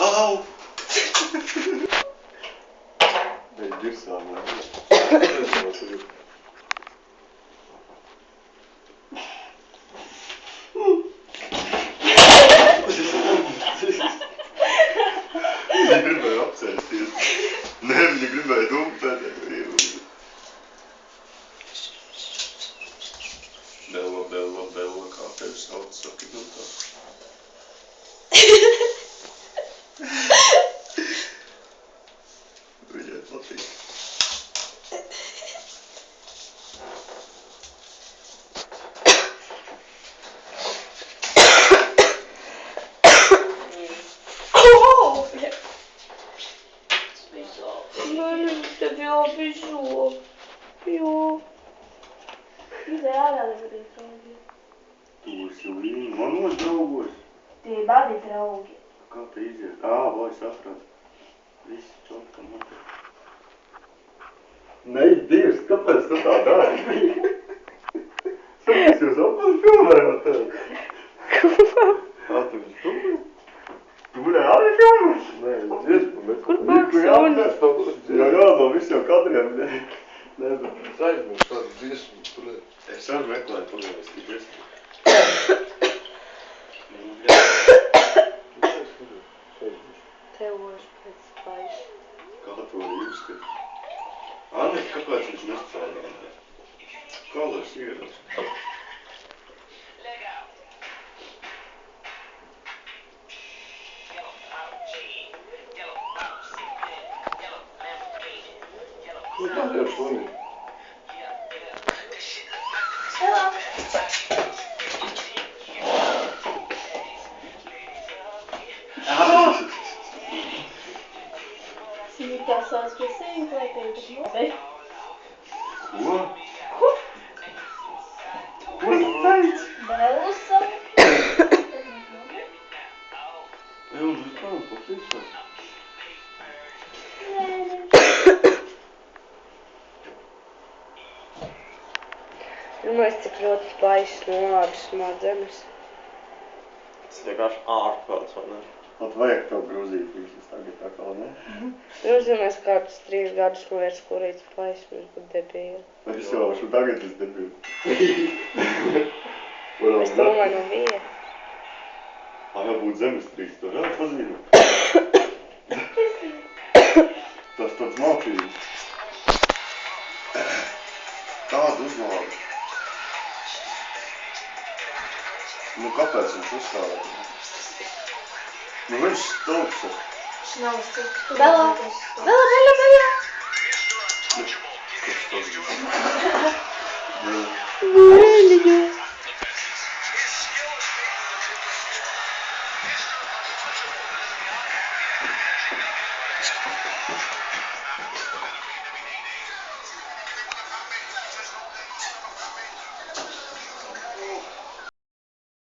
Au! Beidz virsā, man. Viņa gribēja apsēsties. Nē, viņa gribēja dumpēt. Bella, kā tevi sauc, saki man tā. Viņai patīk. Tev jābižo. Jo. Izai ārā nevarēja draugi. Tu esi līni, manos draugos. Tie badi draugi. Kā te iziet? Vai saprāt. Visi čotka mati. Nē, Dievs, kāpēc tu tā dari? Sakies, jūs apmaz filmējāt tevi. Tu viņus filmē? Tu varēji arī filmēt? Nē, es dziesmu, bet... Kur Paksunis? Jā, no visiem kadriem. Nē, bet es aizmirstu tādu dziesmu. Es arī meklēju pagājuši dziesmu. Tevoši pēc spaiša. Kā to arī uzskata? Annika, kāpēc viņš nespēlē? Kā lai es iedos? Nu, tā jau šonī. Sīkā sauc pie sevi, lai tevi tas nobeig. Ko? Ko tu teici? Bēlu savu. Ej, un uz kādu patīkās? Mēs cik ļoti spaišas nolādu smadzenes. Tas vienkārši ārprāts, vai ne? Pat vajag tev grozīt visus tagad tā kā, ne? Mēs kādus 3 gadus man vairs kurīt spaišas, mēs būtu debīli. Es jau šo tagad es debīju. Es domāju no vieta. Jābūt zemestrīks, to rād pazīmēt. Tas tāds mācības. Tādu uzlādu. Nu, kāpēc viņš uzstāvē? Nu, viņš stulps ir. Bela! Bela, Bela!